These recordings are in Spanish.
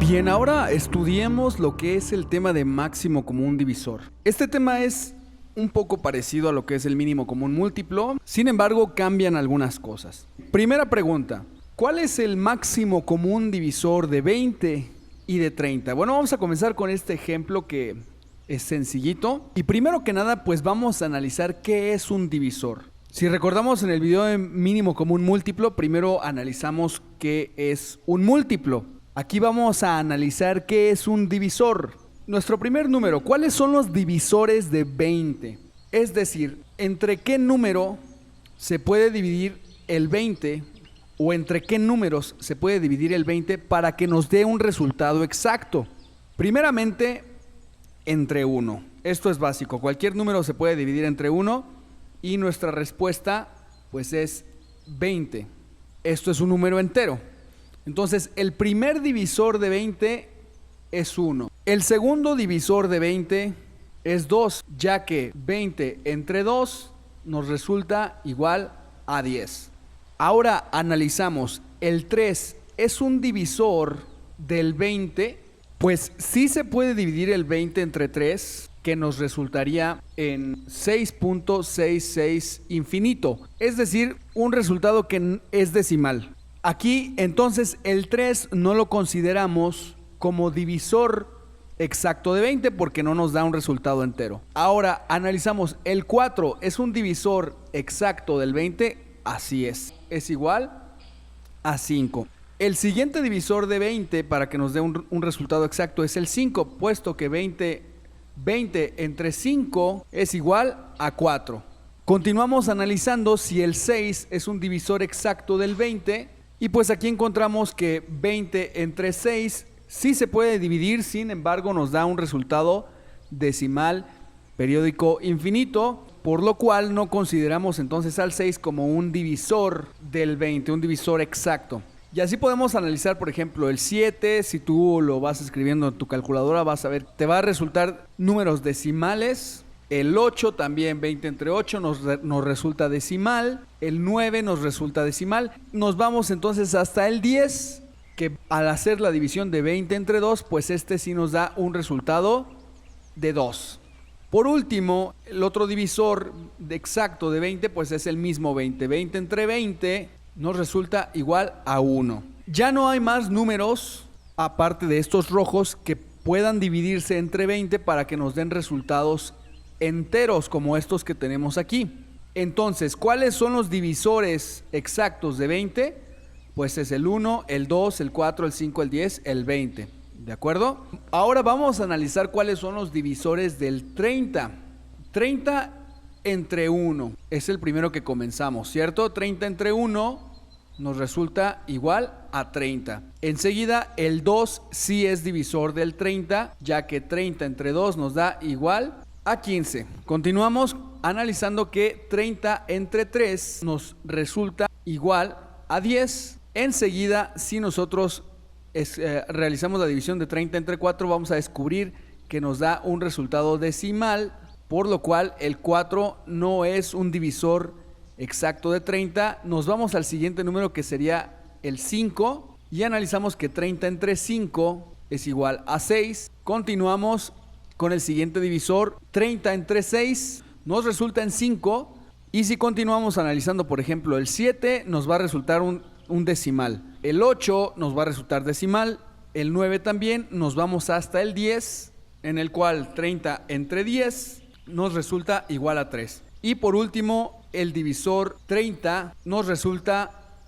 Bien, ahora estudiemos lo que es el tema de máximo común divisor. Este tema es un poco parecido a lo que es el mínimo común múltiplo, sin embargo cambian algunas cosas. Primera pregunta, ¿cuál es el máximo común divisor de 20 y de 30? Bueno, vamos a comenzar con este ejemplo que es sencillito. Y primero que nada, pues vamos a analizar qué es un divisor. Si recordamos en el video de mínimo común múltiplo, primero analizamos qué es un múltiplo. Aquí vamos a analizar qué es un divisor. Nuestro primer número, ¿cuáles son los divisores de 20? Es decir, ¿entre qué número se puede dividir el 20 o entre qué números se puede dividir el 20 para que nos dé un resultado exacto? Primeramente, entre 1. Esto es básico. Cualquier número se puede dividir entre 1 y nuestra respuesta pues es 20. Esto es un número entero. Entonces, el primer divisor de 20 es 1. El segundo divisor de 20 es 2, ya que 20 entre 2 nos resulta igual a 10. Ahora analizamos, el 3 es un divisor del 20, pues sí se puede dividir el 20 entre 3, que nos resultaría en 6.66 infinito, es decir, un resultado que es decimal. Aquí entonces el 3 no lo consideramos como divisor exacto de 20 porque no nos da un resultado entero. Ahora analizamos, el 4 es un divisor exacto del 20, así es igual a 5. El siguiente divisor de 20 para que nos dé un resultado exacto es el 5, puesto que 20 entre 5 es igual a 4. Continuamos analizando si el 6 es un divisor exacto del 20. Y pues aquí encontramos que 20 entre 6 sí se puede dividir, sin embargo nos da un resultado decimal periódico infinito, por lo cual no consideramos entonces al 6 como un divisor del 20, un divisor exacto. Y así podemos analizar, por ejemplo, el 7, si tú lo vas escribiendo en tu calculadora, vas a ver, te va a resultar números decimales. El 8 también, 20 entre 8 nos resulta decimal. El 9 nos resulta decimal. Nos vamos entonces hasta el 10, que al hacer la división de 20 entre 2, pues este sí nos da un resultado de 2. Por último, el otro divisor exacto de 20, pues es el mismo 20. 20 entre 20 nos resulta igual a 1. Ya no hay más números, aparte de estos rojos, que puedan dividirse entre 20 para que nos den resultados enteros como estos que tenemos aquí. Entonces, ¿cuáles son los divisores exactos de 20? Pues es el 1, el 2, el 4, el 5, el 10, el 20. ¿De acuerdo? Ahora vamos a analizar cuáles son los divisores del 30. 30 entre 1 es el primero que comenzamos, ¿cierto? 30 entre 1 nos resulta igual a 30. Enseguida, el 2 sí es divisor del 30, ya que 30 entre 2 nos da igual a 15. Continuamos analizando que 30 entre 3 nos resulta igual a 10. Enseguida, si nosotros realizamos la división de 30 entre 4, vamos a descubrir que nos da un resultado decimal, por lo cual el 4 no es un divisor exacto de 30. Nos vamos al siguiente número, que sería el 5, y analizamos que 30 entre 5 es igual a 6. Continuamos con el siguiente divisor, 30 entre 6 nos resulta en 5, y si continuamos analizando, por ejemplo, el 7 nos va a resultar un decimal, el 8 nos va a resultar decimal, el 9 también. Nos vamos hasta el 10, en el cual 30 entre 10 nos resulta igual a 3. Y por último, el divisor 30 nos resulta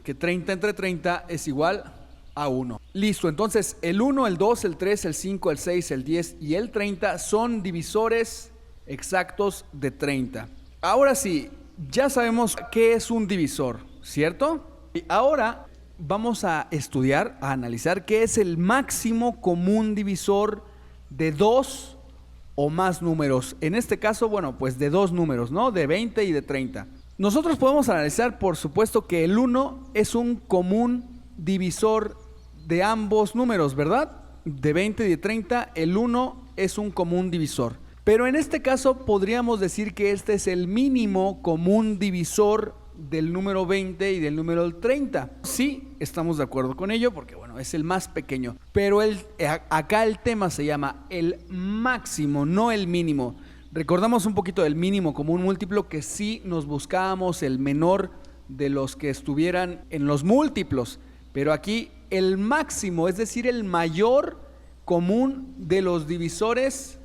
que 30 entre 30 es igual a 1. Listo, entonces el 1, el 2, el 3, el 5, el 6, el 10 y el 30 son divisores exactos de 30. Ahora sí, ya sabemos qué es un divisor, ¿cierto? Y ahora vamos a estudiar, a analizar qué es el máximo común divisor de 2 o más números. En este caso, bueno, pues de 2 números, ¿no? De 20 y de 30. Nosotros podemos analizar, por supuesto, que el 1 es un común divisor de ambos números, ¿verdad? De 20 y de 30, el 1 es un común divisor. Pero en este caso podríamos decir que este es el mínimo común divisor del número 20 y del número 30. Sí, estamos de acuerdo con ello porque bueno, es el más pequeño. Pero acá el tema se llama el máximo, no el mínimo. Recordamos un poquito del mínimo común múltiplo, que sí nos buscábamos el menor de los que estuvieran en los múltiplos. Pero aquí el máximo, es decir, el mayor común de los divisores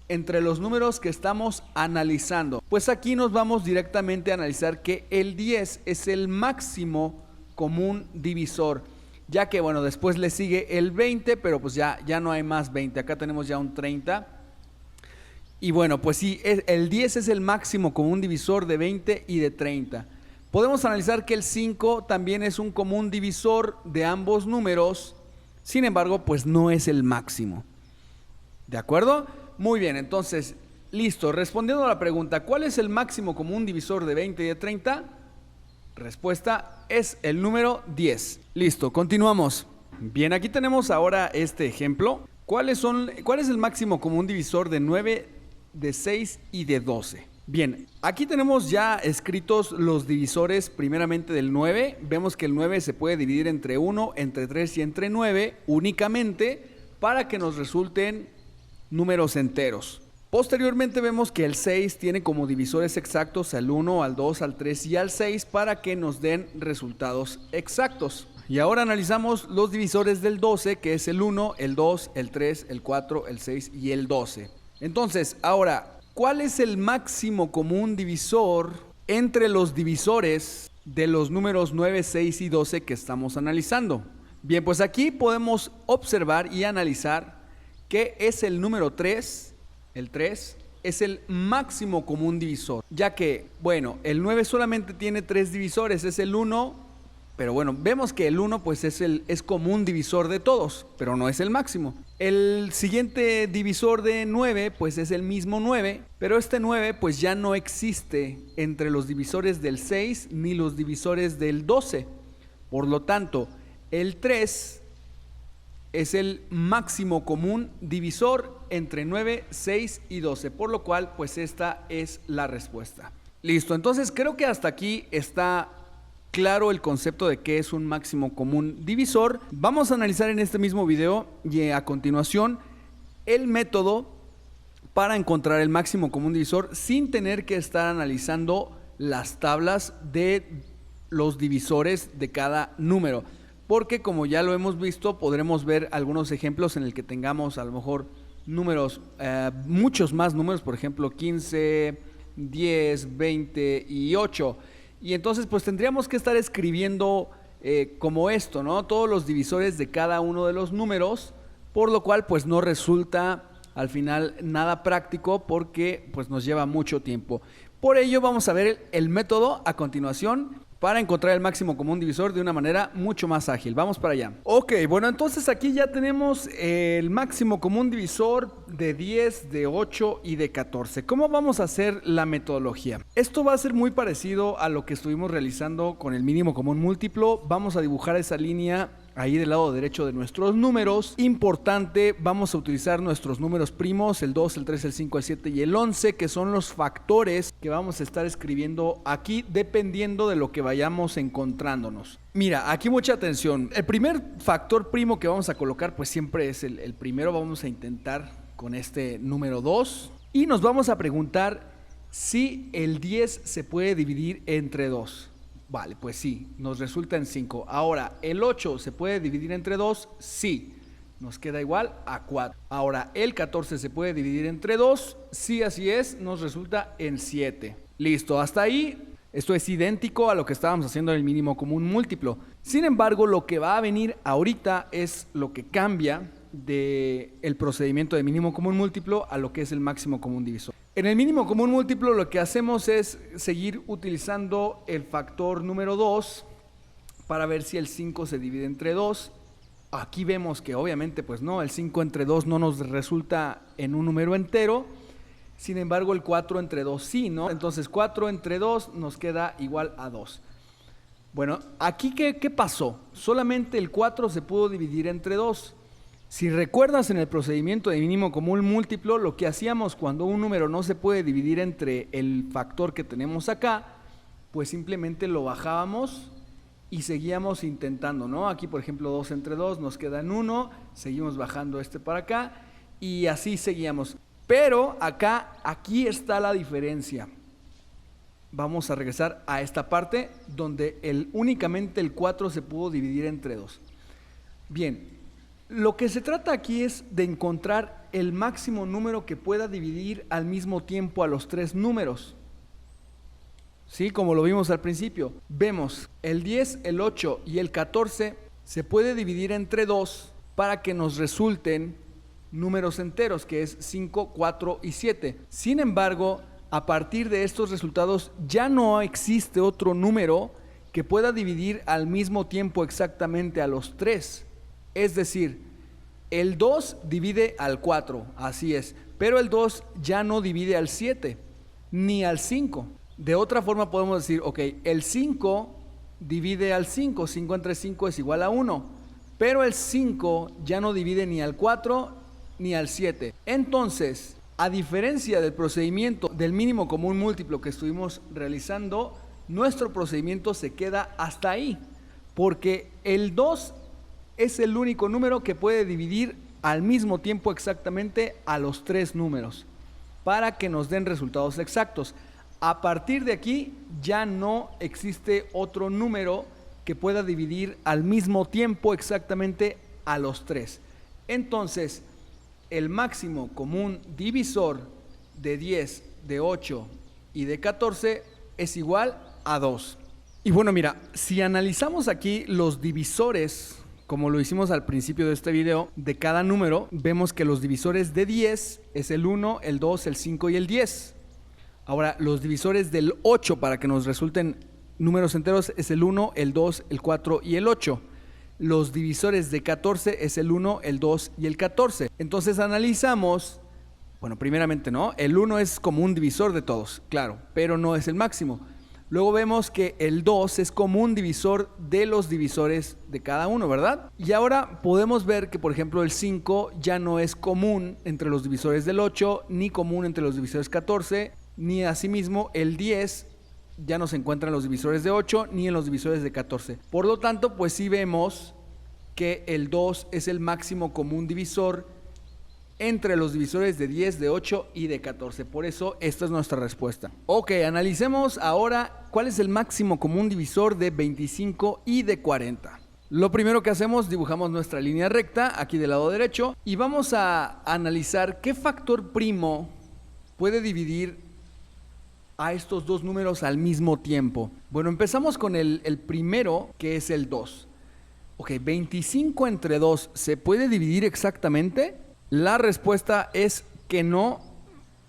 entre los números que estamos analizando. Pues aquí nos vamos directamente a analizar que el 10 es el máximo común divisor, ya que bueno, después le sigue el 20, pero pues ya no hay más 20, acá tenemos ya un 30. Y bueno, pues sí, el 10 es el máximo común divisor de 20 y de 30. Podemos analizar que el 5 también es un común divisor de ambos números, sin embargo, pues no es el máximo. ¿De acuerdo? Muy bien, entonces, listo. Respondiendo a la pregunta, ¿cuál es el máximo común divisor de 20 y de 30? Respuesta es el número 10. Listo, continuamos. Bien, aquí tenemos ahora este ejemplo. ¿Cuál es el máximo común divisor de 9, de 6 y de 12? Bien, aquí tenemos ya escritos los divisores primeramente del 9. Vemos que el 9 se puede dividir entre 1, entre 3 y entre 9 únicamente para que nos resulten números enteros. Posteriormente vemos que el 6 tiene como divisores exactos al 1, al 2, al 3 y al 6 para que nos den resultados exactos. Y ahora analizamos los divisores del 12, que es el 1, el 2, el 3, el 4, el 6 y el 12. Entonces, ahora, ¿cuál es el máximo común divisor entre los divisores de los números 9, 6 y 12 que estamos analizando? Bien, pues aquí podemos observar y analizar que es el número 3, el 3 es el máximo común divisor, ya que, bueno, el 9 solamente tiene 3 divisores, es el 1, pero bueno, vemos que el 1 pues es común divisor de todos, pero no es el máximo. El siguiente divisor de 9 pues es el mismo 9, pero este 9 pues ya no existe entre los divisores del 6 ni los divisores del 12. Por lo tanto, el 3 es el máximo común divisor entre 9, 6 y 12, por lo cual pues esta es la respuesta. Listo, entonces creo que hasta aquí está claro el concepto de qué es un máximo común divisor. Vamos a analizar en este mismo video y a continuación el método para encontrar el máximo común divisor sin tener que estar analizando las tablas de los divisores de cada número. Porque como ya lo hemos visto, podremos ver algunos ejemplos en el que tengamos a lo mejor números, muchos más números, por ejemplo 15, 10, 20 y 8. Y entonces pues tendríamos que estar escribiendo como esto, ¿no? Todos los divisores de cada uno de los números, por lo cual pues no resulta al final nada práctico porque pues nos lleva mucho tiempo. Por ello vamos a ver el método a continuación para encontrar el máximo común divisor de una manera mucho más ágil. Vamos para allá. Ok, bueno, entonces aquí ya tenemos el máximo común divisor de 10, de 8 y de 14. ¿Cómo vamos a hacer la metodología? Esto va a ser muy parecido a lo que estuvimos realizando con el mínimo común múltiplo. Vamos a dibujar esa línea ahí del lado derecho de nuestros números. Importante, vamos a utilizar nuestros números primos, el 2, el 3, el 5, el 7 y el 11, que son los factores que vamos a estar escribiendo aquí dependiendo de lo que vayamos encontrándonos. Mira, aquí mucha atención. El primer factor primo que vamos a colocar pues siempre es el primero. Vamos a intentar con este número 2 y nos vamos a preguntar si el 10 se puede dividir entre 2. Vale, pues sí, nos resulta en 5. Ahora, ¿el 8 se puede dividir entre 2? Sí, nos queda igual a 4. Ahora, ¿el 14 se puede dividir entre 2? Sí, así es, nos resulta en 7. Listo, hasta ahí esto es idéntico a lo que estábamos haciendo en el mínimo común múltiplo. Sin embargo, lo que va a venir ahorita es lo que cambia del procedimiento de mínimo común múltiplo a lo que es el máximo común divisor. En el mínimo común múltiplo lo que hacemos es seguir utilizando el factor número 2 para ver si el 5 se divide entre 2. Aquí vemos que obviamente pues no, el 5 entre 2 no nos resulta en un número entero. Sin embargo el 4 entre 2 sí, ¿no? Entonces 4 entre 2 nos queda igual a 2. Bueno, aquí ¿qué pasó? Solamente el 4 se pudo dividir entre 2. Si recuerdas en el procedimiento de mínimo común múltiplo, lo que hacíamos cuando un número no se puede dividir entre el factor que tenemos acá, pues simplemente lo bajábamos y seguíamos intentando, ¿no? Aquí, por ejemplo, 2 entre 2 nos queda en 1, seguimos bajando este para acá y así seguíamos. Pero aquí está la diferencia. Vamos a regresar a esta parte donde únicamente el 4 se pudo dividir entre 2. Bien, lo que se trata aquí es de encontrar el máximo número que pueda dividir al mismo tiempo a los 3 números. Sí, como lo vimos al principio. Vemos el 10, el 8 y el 14 se puede dividir entre 2 para que nos resulten números enteros, que es 5, 4 y 7. Sin embargo, a partir de estos resultados ya no existe otro número que pueda dividir al mismo tiempo exactamente a los 3. Es decir, el 2 divide al 4, así es, pero el 2 ya no divide al 7, ni al 5. De otra forma podemos decir, ok, el 5 divide al 5, 5 entre 5 es igual a 1, pero el 5 ya no divide ni al 4 ni al 7. Entonces, a diferencia del procedimiento del mínimo común múltiplo que estuvimos realizando, nuestro procedimiento se queda hasta ahí, porque el 2 es el único número que puede dividir al mismo tiempo exactamente a los 3 números, para que nos den resultados exactos. A partir de aquí ya no existe otro número que pueda dividir al mismo tiempo exactamente a los 3. Entonces, el máximo común divisor de 10, de 8 y de 14 es igual a 2. Y bueno, mira, si analizamos aquí los divisores, como lo hicimos al principio de este video, de cada número, vemos que los divisores de 10 es el 1, el 2, el 5 y el 10. Ahora, los divisores del 8, para que nos resulten números enteros, es el 1, el 2, el 4 y el 8. Los divisores de 14 es el 1, el 2 y el 14. Entonces analizamos, bueno, primeramente no, el 1 es como un divisor de todos, claro, pero no es el máximo. Luego vemos que el 2 es como un divisor de los divisores de cada uno, ¿verdad? Y ahora podemos ver que, por ejemplo, el 5 ya no es común entre los divisores del 8, ni común entre los divisores 14, ni asimismo el 10 ya no se encuentra en los divisores de 8 ni en los divisores de 14. Por lo tanto, pues sí vemos que el 2 es el máximo común divisor entre los divisores de 10, de 8 y de 14. Por eso esta es nuestra respuesta. Ok, analicemos ahora cuál es el máximo común divisor de 25 y de 40. Lo primero que hacemos, dibujamos nuestra línea recta aquí del lado derecho y vamos a analizar qué factor primo puede dividir a estos dos números al mismo tiempo. Bueno, empezamos con el primero, que es el 2. Ok, 25 entre 2, ¿se puede dividir exactamente? La respuesta es que no,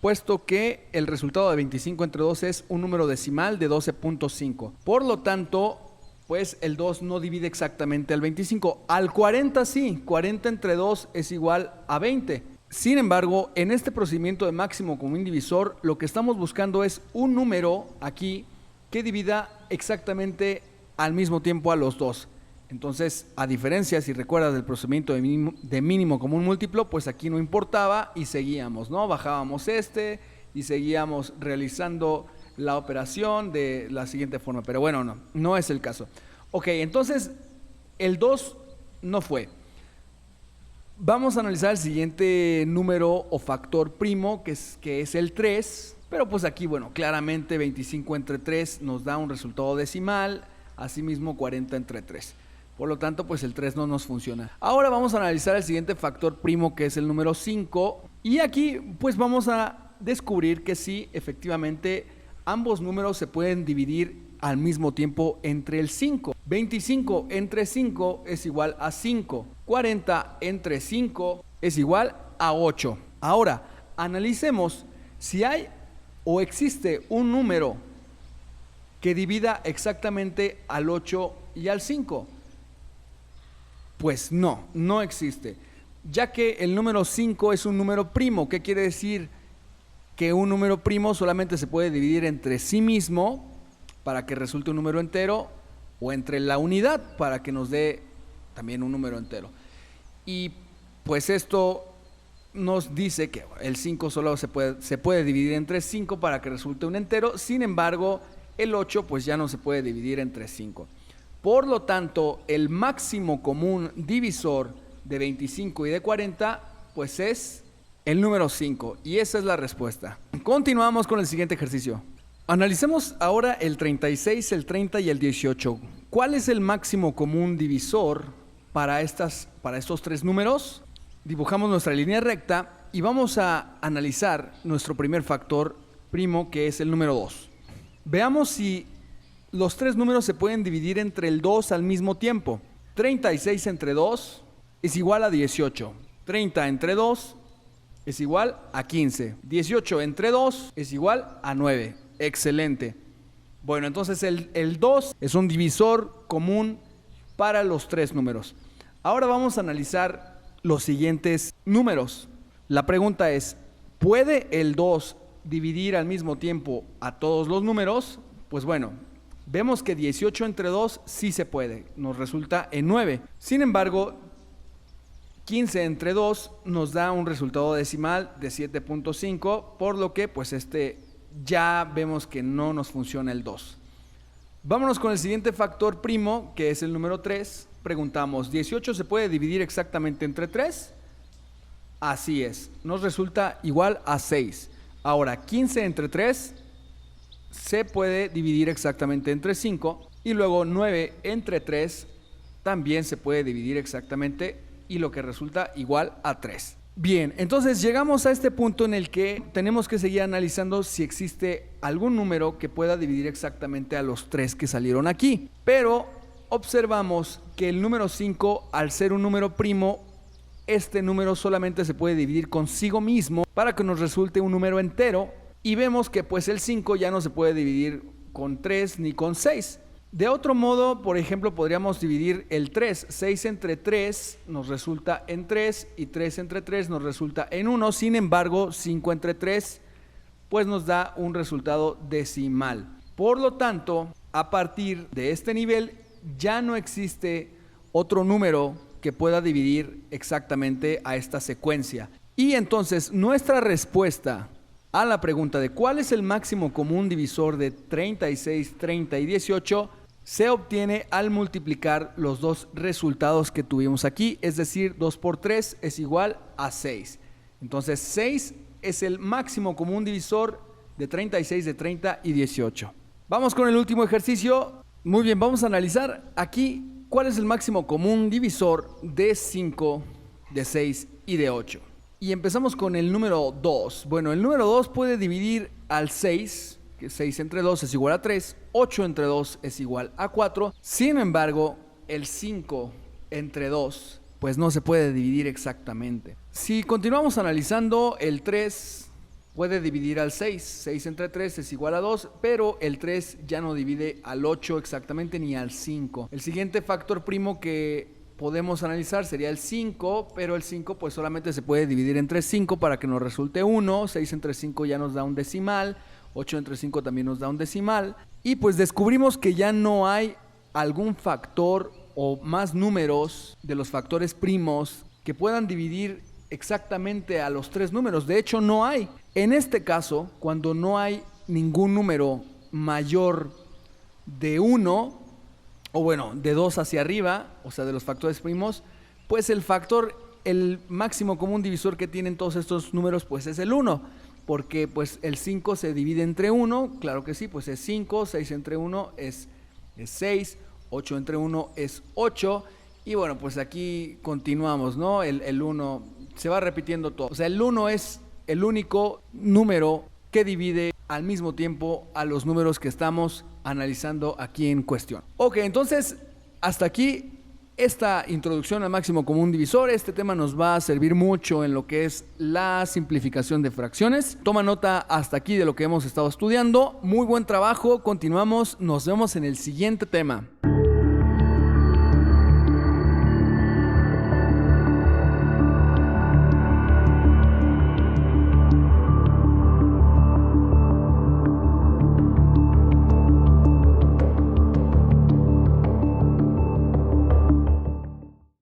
puesto que el resultado de 25 entre 2 es un número decimal de 12.5. Por lo tanto, pues el 2 no divide exactamente al 25. Al 40 sí, 40 entre 2 es igual a 20. Sin embargo, en este procedimiento de máximo común divisor, lo que estamos buscando es un número aquí que divida exactamente al mismo tiempo a los dos. Entonces, a diferencia, si recuerdas del procedimiento de mínimo común múltiplo, pues aquí no importaba y seguíamos, ¿no? Bajábamos y seguíamos realizando la operación de la siguiente forma. Pero bueno, no es el caso. Ok, entonces el 2 no fue. Vamos a analizar el siguiente número o factor primo, que es el 3, pero pues aquí, bueno, claramente 25 entre 3 nos da un resultado decimal, asimismo 40 entre 3. Por lo tanto, pues el 3 no nos funciona. Ahora vamos a analizar el siguiente factor primo, que es el número 5, y aquí pues vamos a descubrir que sí, efectivamente, ambos números se pueden dividir al mismo tiempo entre el 5. 25 entre 5 es igual a 5. 40 entre 5 es igual a 8. Ahora, analicemos si hay o existe un número que divida exactamente al 8 y al 5. Pues no existe, ya que el número 5 es un número primo. ¿Qué quiere decir? Que un número primo solamente se puede dividir entre sí mismo para que resulte un número entero, o entre la unidad para que nos dé también un número entero. Y pues esto nos dice que el 5 solo se puede dividir entre 5 para que resulte un entero. Sin embargo, el 8 pues ya no se puede dividir entre 5. Por lo tanto, el máximo común divisor de 25 y de 40 pues es el número 5, y esa es la respuesta. Continuamos con el siguiente ejercicio. Analicemos ahora el 36, el 30 y el 18. ¿Cuál es el máximo común divisor para estos tres números? Dibujamos nuestra línea recta y vamos a analizar nuestro primer factor primo, que es el número 2. Veamos si los tres números se pueden dividir entre el 2 al mismo tiempo. 36 entre 2 es igual a 18. 30 entre 2 es igual a 15. 18 entre 2 es igual a 9. Excelente. Bueno, entonces el 2 es un divisor común para los tres números. Ahora vamos a analizar los siguientes números. La pregunta es, ¿puede el 2 dividir al mismo tiempo a todos los números? Pues bueno, vemos que 18 entre 2 sí se puede, nos resulta en 9. Sin embargo, 15 entre 2 nos da un resultado decimal de 7.5, por lo que pues ya vemos que no nos funciona el 2. Vámonos con el siguiente factor primo, que es el número 3. Preguntamos, ¿18 se puede dividir exactamente entre 3? Así es, nos resulta igual a 6. Ahora, 15 entre 3 se puede dividir exactamente entre 5, y luego 9 entre 3 también se puede dividir exactamente, y lo que resulta igual a 3. Bien, entonces llegamos a este punto en el que tenemos que seguir analizando si existe algún número que pueda dividir exactamente a los 3 que salieron aquí. Pero observamos que el número 5, al ser un número primo, este número solamente se puede dividir consigo mismo para que nos resulte un número entero, y vemos que pues el 5 ya no se puede dividir con 3 ni con 6. De otro modo, por ejemplo, podríamos dividir el 3. 6 entre 3 nos resulta en 3, y 3 entre 3 nos resulta en 1. Sin embargo, 5 entre 3 pues nos da un resultado decimal. Por lo tanto, a partir de este nivel ya no existe otro número que pueda dividir exactamente a esta secuencia. Y entonces nuestra respuesta a la pregunta de cuál es el máximo común divisor de 36, 30 y 18 se obtiene al multiplicar los dos resultados que tuvimos aquí, es decir, 2 por 3 es igual a 6. Entonces 6 es el máximo común divisor de 36, de 30 y 18. Vamos con el último ejercicio. Muy bien, vamos a analizar aquí cuál es el máximo común divisor de 5, de 6 y de 8. Y empezamos con el número 2. Bueno, el número 2 puede dividir al 6, que 6 entre 2 es igual a 3, 8 entre 2 es igual a 4. Sin embargo, el 5 entre 2 pues no se puede dividir exactamente. Si continuamos analizando, el 3 puede dividir al 6. 6 entre 3 es igual a 2, pero el 3 ya no divide al 8 exactamente ni al 5. El siguiente factor primo que podemos analizar sería el 5, pero el 5 pues solamente se puede dividir entre 5 para que nos resulte 1. 6 entre 5 ya nos da un decimal. 8 entre 5 también nos da un decimal. Y pues descubrimos que ya no hay algún factor o más números de los factores primos que puedan dividir exactamente a los tres números. De hecho, no hay. En este caso, cuando no hay ningún número mayor de 1, o bueno, de 2 hacia arriba, o sea, de los factores primos, pues el máximo común divisor que tienen todos estos números, pues es el 1. Porque pues el 5 se divide entre 1, claro que sí, pues es 5, 6 entre 1 es 6, 8 entre 1 es 8, y bueno, pues aquí continuamos, ¿no? El 1 se va repitiendo todo. O sea, el 1 es el único número que divide al mismo tiempo a los números que estamos analizando aquí en cuestión. Ok, entonces hasta aquí esta introducción al máximo común divisor. Este tema nos va a servir mucho en lo que es la simplificación de fracciones. Toma nota hasta aquí de lo que hemos estado estudiando. Muy buen trabajo, continuamos, nos vemos en el siguiente tema.